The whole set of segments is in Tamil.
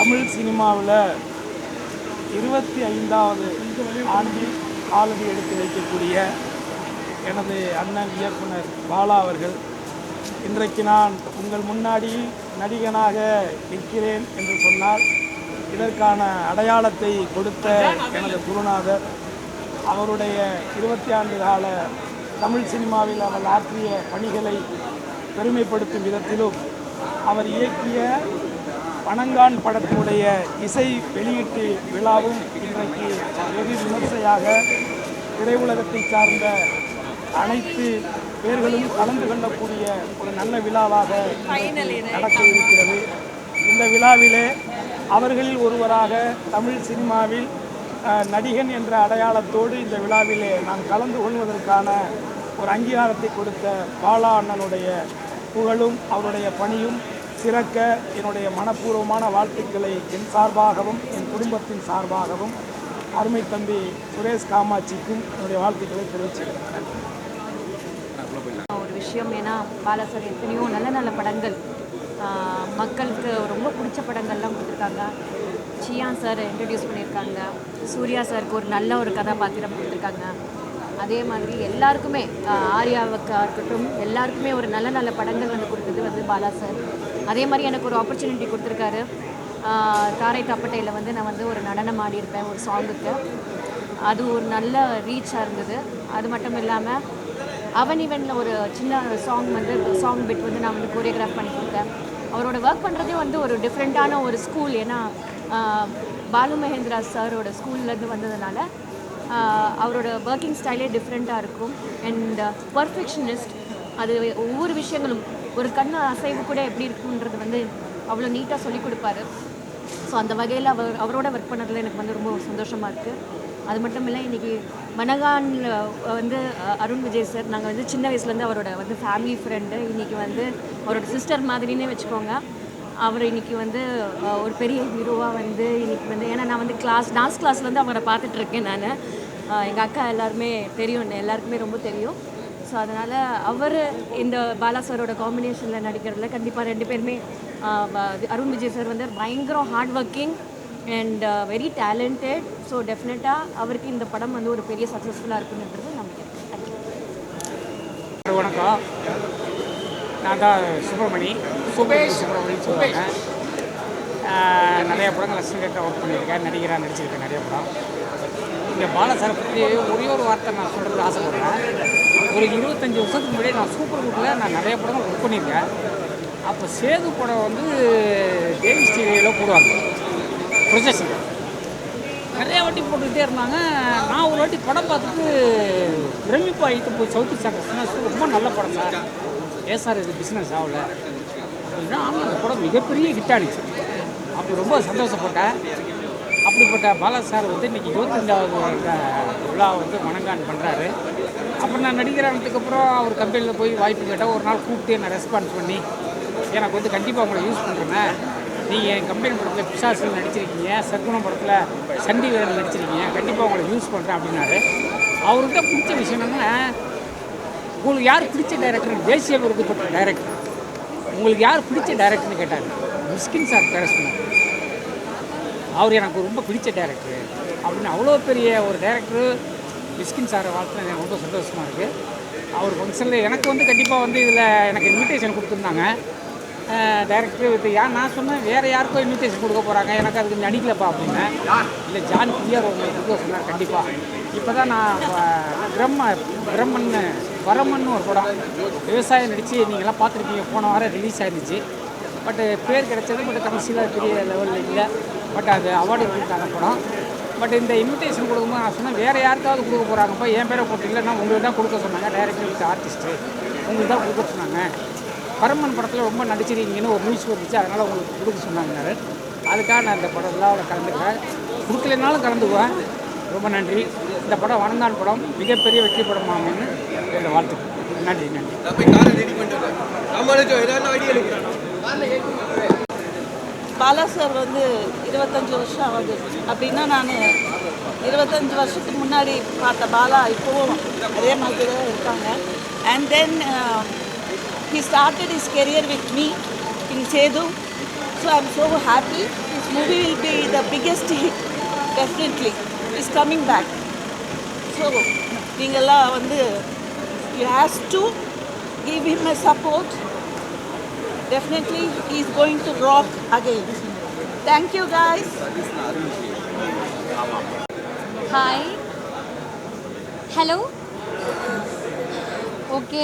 தமிழ் சினிமாவில் 25வது ஆண்டில் காலடி எடுத்து வைக்கக்கூடிய எனது அண்ணன் இயக்குனர் பாலா அவர்கள், இன்றைக்கு நான் உங்கள் முன்னாடி நடிகனாக நிற்கிறேன் என்று சொன்னால் இதற்கான அடையாளத்தை கொடுத்த எனது குருநாதர், அவருடைய 20 ஆண்டு கால தமிழ் சினிமாவில் அவர் ஆற்றிய பணிகளை பெருமைப்படுத்தும் விதத்திலும் அவர் இயக்கிய பனங்கான் படத்தினுடைய இசை வெளியீட்டு விழாவும் இன்றைக்கு வெகு விமர்சையாக திரையுலகத்தை சார்ந்த அனைத்து பேர்களும் கலந்து கொள்ளக்கூடிய ஒரு நல்ல விழாவாக நடக்க இருக்கிறது. இந்த விழாவிலே அவர்களில் ஒருவராக தமிழ் சினிமாவில் நடிகன் என்ற அடையாளத்தோடு இந்த விழாவிலே நான் கலந்து கொள்வதற்கான ஒரு அங்கீகாரத்தை கொடுத்த பாலா அண்ணனுடைய புகழும் அவருடைய பணியும் சிறக்க என்னுடைய மனப்பூர்வமான வாழ்த்துக்களை என் சார்பாகவும் என் குடும்பத்தின் சார்பாகவும் அருமை தம்பி சுரேஷ் காமாட்சிக்கும் என்னுடைய வாழ்த்துக்களை தெரிவிச்சுக்கிறேன். ஒரு விஷயம், ஏன்னா பாலா சார் எத்தனையோ நல்ல நல்ல படங்கள் மக்களுக்கு ரொம்ப பிடிச்ச படங்கள்லாம் கொடுத்துருக்காங்க. சியான் சார் இன்ட்ரடியூஸ் பண்ணியிருக்காங்க, சூர்யா சாருக்கு ஒரு நல்ல ஒரு கதாபாத்திரம் கொடுத்துருக்காங்க. அதே மாதிரி எல்லாருக்குமே ஆர்யாவுக்காக இருக்கட்டும் எல்லாருக்குமே ஒரு நல்ல நல்ல படங்கள் வந்து கொடுத்தது வந்து பாலா சார். அதே மாதிரி எனக்கு ஒரு ஆப்பர்ச்சுனிட்டி கொடுத்துருக்காரு. தாரை தப்பட்டையில் வந்து நான் வந்து ஒரு நடனம் ஆடியிருப்பேன் ஒரு சாங்குக்கு. அது ஒரு நல்ல ரீச்சாக இருந்தது. அது மட்டும் இல்லாமல் அவன் இவனில் ஒரு சின்ன சாங் பிட் வந்து நான் வந்து கோரியோகிராஃப் பண்ணி கொடுத்தேன். அவரோட ஒர்க் பண்ணுறதே வந்து ஒரு டிஃப்ரெண்ட்டான ஒரு ஸ்கூல். ஏன்னா பாலு மகேந்திரா சாரோட ஸ்கூல்லேருந்து வந்ததுனால அவரோட ஒர்க்கிங் ஸ்டைலே டிஃப்ரெண்ட்டாக இருக்கும். And perfectionist. அது ஒவ்வொரு விஷயங்களும் ஒரு கண் அசைவு கூட எப்படி இருக்குன்றது வந்து அவ்வளோ நீட்டாக சொல்லிக் கொடுப்பாரு. ஸோ அந்த வகையில் அவரோட ஒர்க் பண்ணதில் எனக்கு வந்து ரொம்ப சந்தோஷமாக இருக்குது. அது மட்டும் இல்லை, இன்றைக்கி மனகானில் வந்து அருண் விஜய் சார், நாங்கள் வந்து சின்ன வயசுலேருந்து அவரோட வந்து ஃபேமிலி ஃப்ரெண்டு. இன்றைக்கி வந்து அவரோட சிஸ்டர் மாதிரினே வச்சுக்கோங்க. அவர் இன்றைக்கி வந்து ஒரு பெரிய ஹீரோவாக வந்து இன்றைக்கி வந்து, ஏன்னா நான் வந்து டான்ஸ் கிளாஸ்லேருந்து அவரை பார்த்துட்ருக்கேன். நான் எங்கள் அக்கா எல்லாருமே தெரியும், எல்லாருக்குமே ரொம்ப தெரியும். ஸோ அதனால் அவர் இந்த பாலா சாரோட காம்பினேஷனில் நடிக்கிறதுல கண்டிப்பாக ரெண்டு பேருமே, அருண் விஜய் சார் வந்து பயங்கரம் hard working and very talented. So டெஃபினட்டாக அவருக்கு இந்த படம் வந்து ஒரு பெரிய சக்ஸஸ்ஃபுல்லாக இருக்குன்றது நம்பிக்கை. வணக்கம், நான் தான் சுபேஷ் சொல்லுவாங்க. நிறைய படங்கள் அசிஸ்டண்ட்டாக ஒர்க் பண்ணியிருக்கேன், நடிகராக நடிச்சிருக்கேன் நிறைய படம். இங்கே பாலா சாரை பற்றி ஒரே ஒரு வார்த்தை நான் சொல்கிறது ஆசைப்படுறேன். ஒரு 25 வருஷத்துக்கு முன்னாடி நான் சூப்பர் குட்டில் நான் நிறைய படங்கள் ஒர்க் பண்ணியிருக்கேன். அப்போ சேது படம் வந்து தேவி ஸ்டீரியோவில் போடுவாங்க ப்ரொஜெக்ஷன். நிறைய வாட்டி போட்டுக்கிட்டே இருந்தாங்க. நான் ஒரு வாட்டி படம் பார்த்துட்டு பிரமிப்பு ஆகிட்டு போய் சவுத் சார் ரொம்ப நல்ல படம் சார், ஏன் சார் இது பிஸ்னஸ் ஆகல அப்படின்னா, ஆனால் அந்த படம் மிகப்பெரிய ஹிட் ஆகிடுச்சு. அப்படி ரொம்ப சந்தோஷப்பட்டேன். அப்படிப்பட்ட பாலா சார் வந்து இன்றைக்கி 25வது விழா வந்து மனங்கான் பண்ணுறாரு. அப்புறம் நான் நடிகரானதுக்கப்புறம் அவர் கம்பெனியில் போய் வாய்ப்பு கேட்டால் ஒரு நாள் கூப்பிட்டு நான் ரெஸ்பான்ஸ் பண்ணி, எனக்கு வந்து கண்டிப்பாக உங்களை யூஸ் பண்ணுறேன், நீங்கள் என் கம்பெனி படத்தில் பிசாசில் நடிச்சிருக்கீங்க, சர்க்குணம் படத்தில் சண்டி வீரன் நடிச்சிருக்கீங்க, கண்டிப்பாக உங்களை யூஸ் பண்ணுறேன் அப்படின்னாரு. அவர்கிட்ட பிடிச்ச விஷயம் என்னென்னா, உங்களுக்கு யார் பிடிச்ச டைரக்டர், தேசிய விருது பெற்ற டைரக்டர், உங்களுக்கு யார் பிடிச்ச டைரக்டர்னு கேட்டார். மிஸ்கின் சார் பேர சொன்னார். அவர் எனக்கு ரொம்ப பிடிச்ச டைரக்டர் அப்படின்னு. அவ்வளோ பெரிய ஒரு டைரக்டர் மிஸ்கின் சாரை வாழ்த்து எனக்கு ரொம்ப சந்தோஷமாக இருக்குது. அவர் ஃபங்க்ஷனில் எனக்கு வந்து கண்டிப்பாக வந்து இதில் எனக்கு இன்விடேஷன் கொடுத்துருந்தாங்க டைரக்டர் வித்து. நான் சொன்னேன் வேறு யாருக்கும் இன்விடேஷன் கொடுக்க போகிறாங்க, எனக்கு அதுக்கு நடிக்கலப்பா அப்படின்னேன். இல்லை ஜான் பிஆர் உங்களுக்கு கொடுக்க சொன்னார் கண்டிப்பாக. இப்போ தான் நான் வரமன்னு ஒரு படம் விவசாயம் நடித்து நீங்கள்லாம் பார்த்துருக்கீங்க, போன வாரம் ரிலீஸ் ஆகிருந்துச்சு. பட்டு பேர் கிடைச்சது, பட் கமர்ஷியலாக பெரிய லெவலில் இல்லை. பட் அது அவார்டு கொடுத்தாங்க படம். பட் இந்த இன்விடேஷன் கொடுக்கும்போது நான் சொன்னேன் வேறு யாருக்காவது கொடுக்க போகிறாங்கப்பா, என் பேரை போட்டிங்களா, உங்களுக்கு தான் கொடுக்க சொன்னாங்க, டைரக்டர் வித் ஆர்டிஸ்ட்டு உங்களுக்கு தான் கொடுக்க சொன்னாங்க. பரமன் படத்தில் ரொம்ப நடிச்சிருக்கீங்கன்னு ஒரு நியூஸ் வந்துச்சு, அதனால் உங்களுக்கு கொடுக்க சொன்னாங்கன்னாரு. அதுக்காக நான் இந்த படத்தில் அவளை கலந்துக்கிறேன். கொடுக்கலனாலும் கலந்துக்குவேன். ரொம்ப நன்றி. இந்த படம் வணங்கான் படம் மிகப்பெரிய வெற்றி படம் ஆகும்னு என்னோட வாழ்த்துக்கள். நன்றி. பாலா சார் வந்து 25 வருஷம் ஆகுது அப்படின்னா, நான் 25 வருஷத்துக்கு முன்னாடி பார்த்த பாலா இப்போவும் அதே மாதிரி தான் இருக்காங்க. And then he started his career with me in Sedu. So I'm so happy. This movie will be the biggest hit, definitely. It's coming back. So, நீங்கள்லாம் வந்து you have to give him a support. Definitely, he is going to rock again. Thank you, guys. Hi hello okay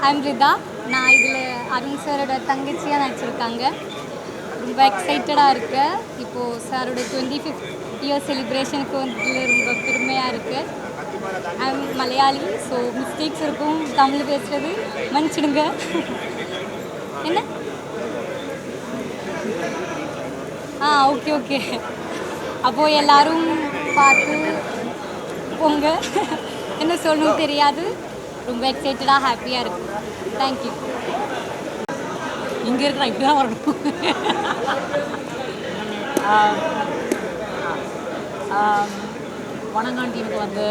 I'm Rida நான் இதில் அருண் சாரோட தங்கச்சியாக நடிச்சிருக்காங்க ரொம்ப எக்ஸைட்டடாக இருக்கேன் இப்போது சாரோட 25th இயர் செலிப்ரேஷனுக்கு வந்து ரொம்ப பெருமையாக இருக்குது ஐம் மலையாளி ஸோ மிஸ்டேக்ஸ் இருக்கும் தமிழ் பேசுகிறது மன்னிச்சிடுங்க என்ன ஓகே ஓகே அப்போது எல்லோரும் பார்த்து போங்க என்ன சொல்லணும் தெரியாது ரொம்ப எக்ஸைட்டடாக ஹாப்பியாக இருக்குது தேங்க்யூ இங்கே இருக்கிற இப்படி தான் வரணும் வணங்கான் டீமுக்கு வந்து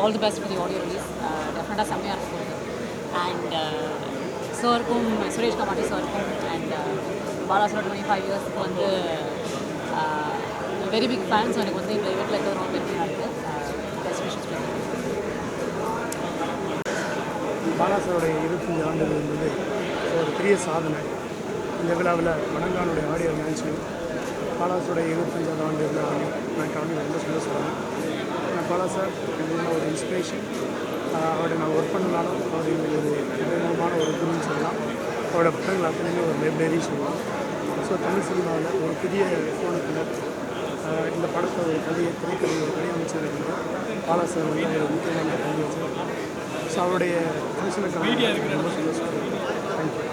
all the best for the audio release டெஃபினட்டாக செம்மையாக இருக்கும் அண்ட் சாருக்கும் சுரேஷ் கமாட்டி சாருக்கும் அண்ட் பாலா சார் 25 இயர்ஸ்க்கு வந்து வெரி பிக் ஃபேன்ஸ் எனக்கு வந்து இந்த ஈவெண்ட்டில் இருக்கிறது ரொம்ப பெருமையாக இருக்குது பெஸ்ட் விஷஸ் பாலாசருடைய 25 ஆண்டுகள் என்பது ஒரு பெரிய சாதனை. இந்த விழாவில் வணங்கானுடைய ஆடியோ லான்ச்சிங் பாலாசருடைய 25வது ஆண்டு விழாவில் நான் கலந்து ரொம்ப சந்தோஷப்படுறேன். பாலாசார் எங்களுக்கு ஒரு இன்ஸ்பிரேஷன். அவரை நான் ஒர்க் பண்ணனாலும் அவர் எங்களுக்கு ஒரு விதமான ஒரு குருன்னு சொல்லலாம். அவரோட படங்கள் அப்படியே ஒரு லைப்ரரி சொல்லலாம். ஸோ தமிழ் சினிமாவில் ஒரு புதிய கோணத்தில் இந்த படத்தை ஒரு திரைக்கதை ஒரு வடிவமைச்சதுக்கு பாலாசார் வந்து ஒரு முக்கியமான பங்கு வச்சிருக்காங்க. ஸோ அவருடைய ஃபங்க்ஷனுக்கு ரொம்ப சந்தோஷப்படுறேன். தேங்க்யூ.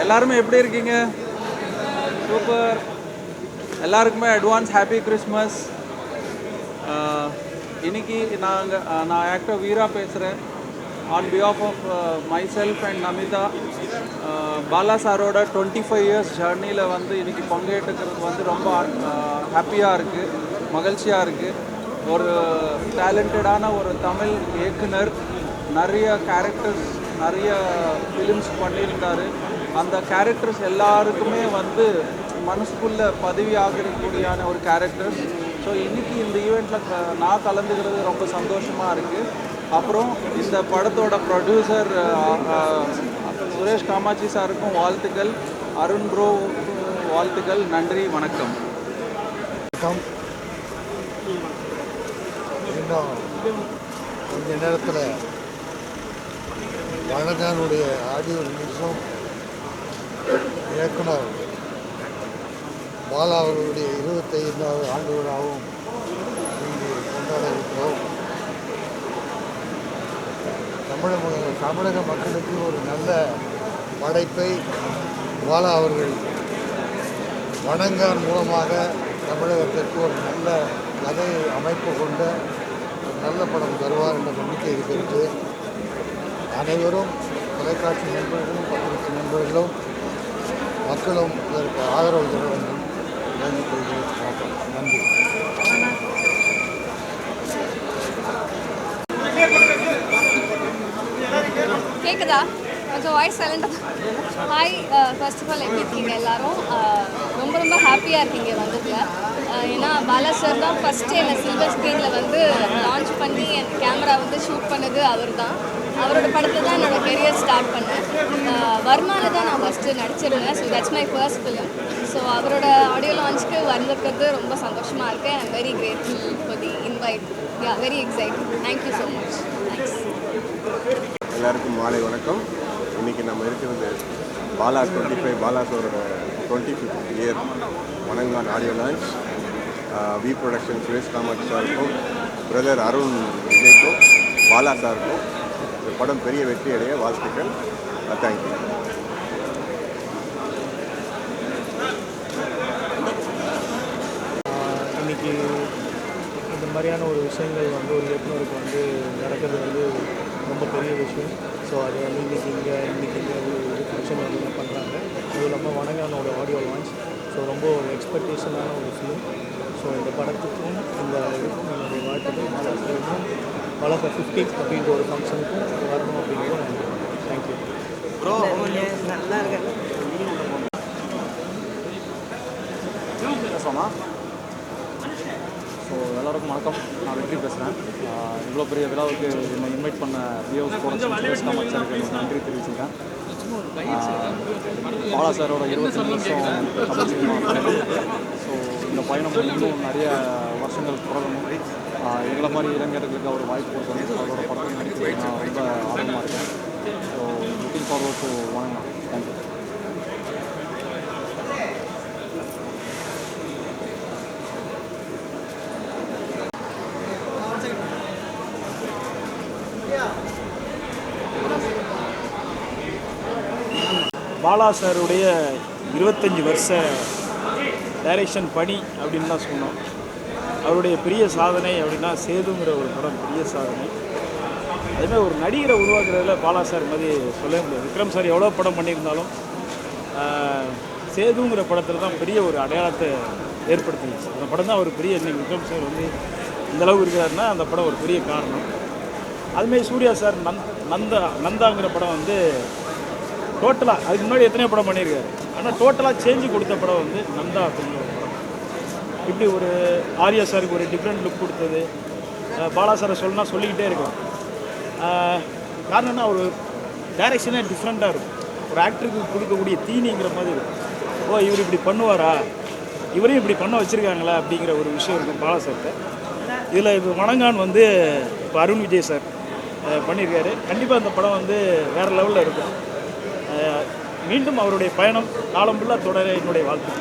எல்லாருமே எப்படி இருக்கீங்க? சூப்பர். எல்லாருக்குமே அட்வான்ஸ் ஹாப்பி கிறிஸ்மஸ். இன்னைக்கு நான் ஆக்டர் வீரா பேசுகிறேன். On behalf of myself and Namitha, Bala சாரோட 25 இயர்ஸ் ஜர்னியில் வந்து இன்றைக்கி பங்கேற்றுக்கிறதுக்கு வந்து ரொம்ப ஹாப்பியாக இருக்குது, மகிழ்ச்சியாக இருக்குது. ஒரு டேலண்டடான ஒரு தமிழ் இயக்குனர், நிறைய கேரக்டர்ஸ் நிறைய ஃபிலிம்ஸ் பண்ணியிருந்தார். அந்த கேரக்டர்ஸ் எல்லாருக்குமே வந்து மனசுக்குள்ளே பதிவி ஆகக்கூடியான ஒரு கேரக்டர்ஸ். ஸோ இன்றைக்கி இந்த ஈவெண்ட்டில் நான் கலந்துக்கிறது ரொம்ப சந்தோஷமாக இருக்குது. அப்புறம் இந்த படத்தோட ப்ரொடியூசர் சுரேஷ் காமாட்சி சாருக்கும் வாழ்த்துக்கள், அருண் ப்ரோ வாழ்த்துக்கள். நன்றி, வணக்கம். இன்னும் கொஞ்ச நேரத்தில் வணங்கானுடைய ஆடியோ ரிலீஸும் இயக்குனர் பாலா அவர்களுடைய 25வது ஆண்டு விழாவும் இங்கு கொண்டாட இருக்கிறோம். தமிழக மக்களுக்கு ஒரு நல்ல படைப்பை பாலா அவர்கள் வணங்கான் மூலமாக தமிழகத்திற்கு ஒரு நல்ல கதை அமைப்பு கொண்ட ஒரு நல்ல படம் தருவார் என்ற நம்பிக்கை இருக்கிறது. அனைவரும் தொலைக்காட்சி நண்பர்களும் பத்திரிகை நண்பர்களும் மக்களும் இதற்கு ஆதரவு தர வேண்டும் வேண்டிக் கொள்கிறேன். நன்றி. கேட்குதா? கொஞ்சம் வாய்ஸ் சைலண்டாக. ஹாய், ஃபர்ஸ்ட் ஆஃப் ஆல் எப்படி இருக்கீங்க எல்லோரும்? ரொம்ப ரொம்ப ஹாப்பியாக இருக்கீங்க வந்ததில். ஏன்னா பாலா சார் தான் ஃபஸ்ட்டு என்னை சில்வர் ஸ்க்ரீனில் வந்து லான்ச் பண்ணி என் கேமரா வந்து ஷூட் பண்ணது அவர் தான். அவரோட படத்தில் தான் என்னோடய கெரியர் ஸ்டார்ட் பண்ணேன். வர்மாவில் தான் நான் ஃபஸ்ட்டு நடிச்சிருந்தேன். So that's my first film. So அவரோட ஆடியோ லான்ச்சுக்கு வந்திருக்கிறது ரொம்ப சந்தோஷமாக இருக்குது. I am very grateful for the invite. Yeah, very excited. Thank you so much. Thanks. எல்லாருக்கும் மாலை வணக்கம். இன்றைக்கி நம்ம இருக்கிறது பாலா 25 பாலாஸோட 25th year Vanangaan audio launch. V production Suresh Kamatchi சாருக்கும் பிரதர் அருண் விஜய்க்கும் பாலா சாருக்கும் இந்த படம் பெரிய வெற்றி அடைய வாழ்த்துக்கள். தேங்க்யூ. இன்றைக்கி இந்த மாதிரியான ஒரு விஷயங்கள் வந்து ஒரு இயக்குனருக்கு வந்து நடக்கிறது வந்து ரொம்ப பெரிய விஷயம். ஸோ அது வந்து இன்றைக்கி ஒரு ஃபங்க்ஷன் வந்து பண்ணுறாங்க. அதுவும் இல்லாமல் வணங்கானோட ஆடியோ லான்ச். ஸோ ரொம்ப ஒரு எக்ஸ்பெக்டேஷனான ஒரு ஃபிலிம். ஸோ இந்த படத்துக்கும் இந்த இதுக்கும் என்னுடைய வாழ்த்துக்கள். பாலாசருக்கும் பாலாசர் 50 அப்படின்ற ஒரு ஃபங்க்ஷனுக்கும் வரணும் அப்படிங்கிறது. தேங்க்யூ. நல்லா இருக்காங்க. பேசலாமா? ஸோ எல்லாருக்கும் வணக்கம். நான் வெற்றி பேசுகிறேன். இவ்வளோ பெரிய விழாவுக்கு என்னை இன்வைட் பண்ண பிஓஸ் ப்ரொடக்ஷன் காமத் சாருக்கு நன்றி தெரிவிச்சுக்கிறேன். பாலா சாரோட 25 வருஷம் தமிழ் சினிமா. ஸோ இந்த பயணம் இன்னும் நிறைய வருஷங்கள் தொடரணும். எங்களை மாதிரி இளைஞர்களுக்கு அவர் வாய்ப்பு கொடுக்கணும். அவரோட படத்தில் நடிக்க நான் ரொம்ப ஆர்வமாக இருக்கேன். ஸோ லுக்கிங் ஃபார்வர்ட் டு வணக்கம். தேங்க்யூ. பாலா சாருடைய 25 வருஷ டைரக்ஷன் பணி அப்படின்னு தான் சொன்னோம். அவருடைய பெரிய சாதனை அப்படின்னா சேதுங்கிற ஒரு படம் பெரிய சாதனை. அதுமாதிரி ஒரு நடிகரை உருவாக்குறதுல பாலா சார் மாதிரி சொல்லவே முடியாது. விக்ரம் சார் எவ்வளோ படம் பண்ணியிருந்தாலும் சேதுங்கிற படத்தில் தான் பெரிய ஒரு அடையாளத்தை ஏற்படுத்திச்சு. அந்த படம் தான் ஒரு பெரிய இன்றைக்கி விக்ரம் சார் வந்து இந்தளவுக்கு இருக்கிறாருன்னா அந்த படம் ஒரு பெரிய காரணம். அதுமாரி சூர்யா சார் நந்தாங்கிற படம் வந்து டோட்டலாக அதுக்கு முன்னாடி எத்தனையோ படம் பண்ணியிருக்காரு. ஆனால் டோட்டலாக சேஞ்சு கொடுத்த படம் வந்து நந்தா அப்படிங்கிற ஒரு படம். இப்படி ஒரு ஆர்யா சாருக்கு ஒரு டிஃப்ரெண்ட் லுக் கொடுத்தது. பாலா சாரை சொல்லணும்னா சொல்லிக்கிட்டே இருக்கும். காரணம்னா ஒரு டைரக்ஷனே டிஃப்ரெண்ட்டாக இருக்கும். ஒரு ஆக்டருக்கு கொடுக்கக்கூடிய தீனிங்கிற மாதிரி இருக்கும். ஓ இவர் இப்படி பண்ணுவாரா, இவரையும் இப்படி பண்ண வச்சுருக்காங்களா அப்படிங்கிற ஒரு விஷயம் இருக்கும் பாலா சார்கிட்ட. இதில் இப்போ வணங்கான் வந்து இப்போ அருண் விஜய் சார் பண்ணியிருக்காரு. கண்டிப்பாக அந்த படம் வந்து வேறு லெவலில் இருக்கும். மீண்டும் அவருடைய பயணம் காலம் ஃபுல்லாக தொடர என்னுடைய வாழ்த்து.